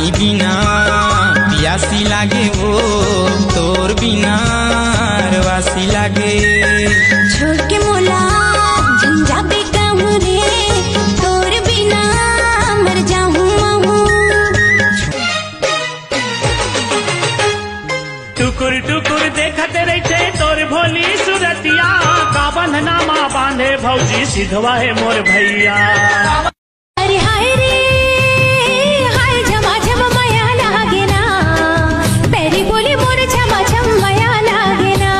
पानी बिना प्यासी लागे वो तोर बिना रवासी लागे। छोड़ के मोला झंझा पे कहूँ रे तोर बिना मर जाऊँ महू। टुकुर टुकुर देखते रहते तोर भोली सुरतिया का बंधना माँ बांधे भौजी सिधवा है मोर भैया। अरे हाय रे हाय झमाझम माया लागे ना पैरी बोली मोर झमाझम माया लागे ना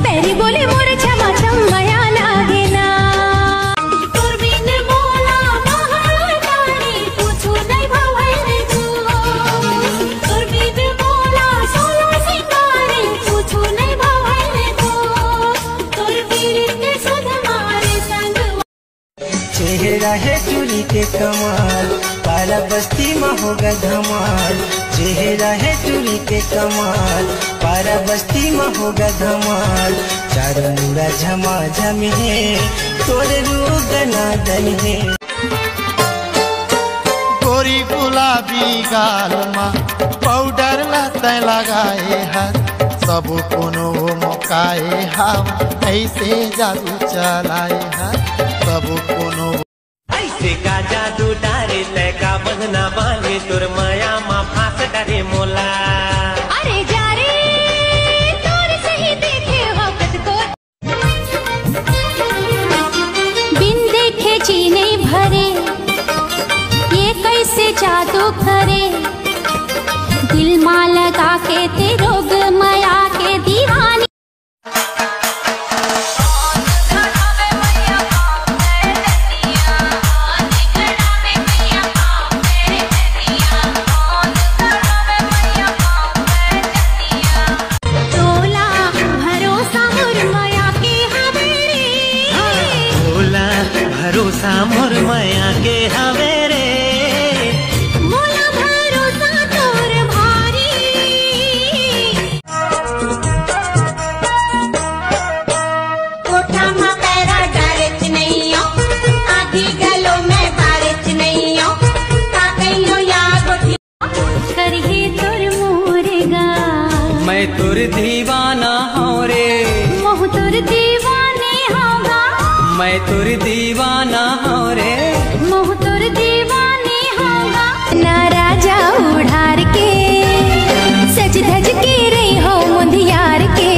पैरी बोली मोर झमाझम माया लागे ना। तोर बिन मोला महारानी पूछू नहीं भवैले तू तोर बिन मोला सोला सिंगारे पूछू नहीं भवैले तू तोर बीर के सुध मारे संग। चेहरा है चूड़ी के कमाल पारा बस्ती में होगा धमाल। चेहरा है चूड़ी के कमाल पारा बस्ती में होगा धमाल। चारों मुड़ा झमाझम है तोरे रूगना दन है। गोरी गुलाबी गाल में पाउडर लते लगाए हाथ सब कोनो मौकाए हम ऐसे जादू चलाए हाथ सब कोनो ऐसे का जादू डारे तैका बंधना बांधे तुर माया माँ फांस डरे मोला। अरे जा रे तोर से ही देखे वक्त को बिन देखे चीने भरे ये कैसे जादू करे दिल माँ लगा के ते रोग माया के दीवानी। भरोसा मोर माया के हवे रे मोला भरोसा तोर भारी। कोठा में पैरा डारेच नहीं हो आधी गलो में बारेच नहीं हो का कहियो या गोठी करही तोर मोरेगा। मैं तुर दीवाना हूँ रे मोह तोर दीवाने होगा। मैं तुर दीवाना हूँ रे मोह तोर दीवाने होगा। ना राजा उड़ार के सज धज के रही हो मुंदियार के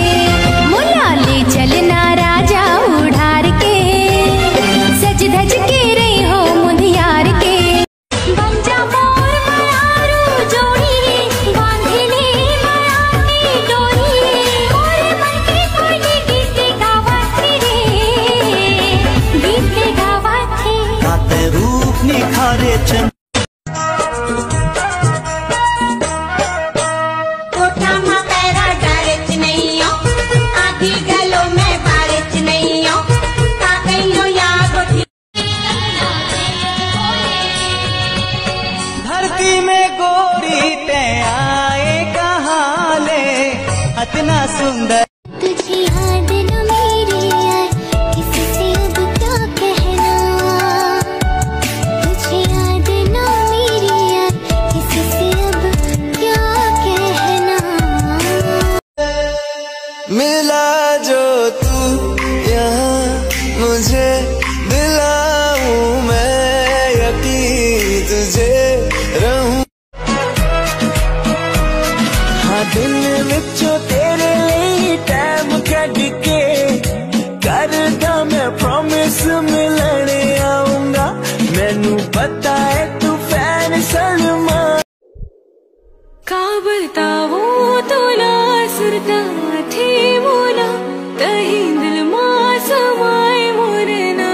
मुलाली चलना राजा उड़ार के सज धज के रही हो मुंदियार के। बंजा मोर मायारू जोड़ी बांधले माया की डोरी मोरे मन के कोई गीत गावत रे गीत गावत रे। काते रूप निखारे चन कोठा में पैरा डारेच नहीं हो आधी गलो में बारेच नहीं हो का कहियो या गोठी। धरती में गोरी ते आए कहाँ ले इतना सुंदर। तुझे याद न मेरी यार किसी से अब क्या कहना तुझे याद न मेरी यार किसी से अब क्या कहना। मिला जो तू यहाँ मुझे दिलाऊं मैं यकीन तुझे रहूं। हाँ दिन विचों तेरे लिए टाइम कट के करदा मैं प्रॉमिस मिलने आऊंगा। मैनू पता है तू फैन सलमा। का बताओ तोला सुरता थे मोला तही दिल मां समाए मोरना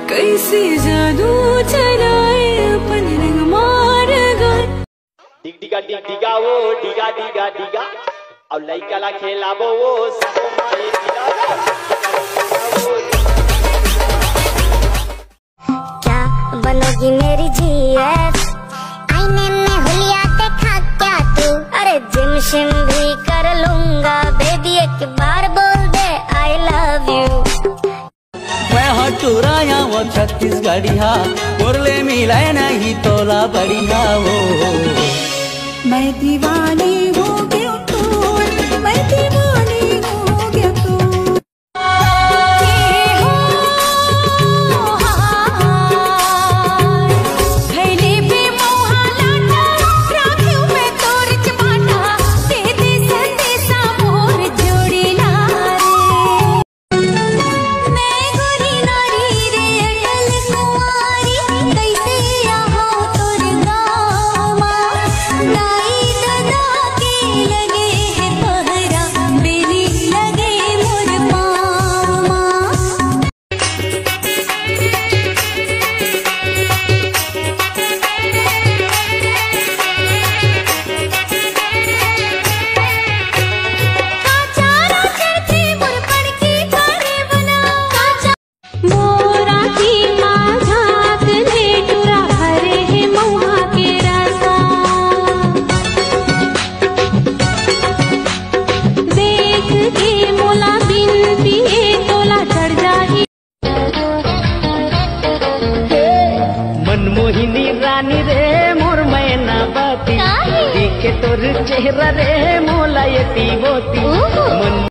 कैसे जादू चलाए अपन रंग मार गर। डिग डिगा वो डिगा डिगा डिगा और लइका ला खेलाबो वो सबो माई दिला। क्या बनोगी मेरी जीएफ आईने में हुलिया देखा क्या तू। अरे जिम शिम भी कर लूंगा बेबी एक बार बोल दे आई लव यू। मैं हटूरा या मोर छत्तीसगढ़िया मोरले मिलाए नहीं तोला बढ़िया हो। मैं दीवानी हो गया तू, मैं दीवानी हो गया तू। भैले पे मोहा लाटा राखियों में तोर चपाटा दे दे संदेशा मोर जोड़ी लारे। मैं गोरी नारी रे अटल कुंवारी कैसे आहो तोर गाँव नाई दादा के लगे है पहरा बेली लगे मोर पाँव। काचारा चढ़ते मोर पड़की करे बना काचा मोरा की माँ झाँक ले टुरा भरे है महुआ के रसा। देख के मोला बिनती है तोला चढ़ जाही। मनमोहिनी रानी रे मोर मैना बाती देखे तोर चेहरा रे मोला यती बोती मन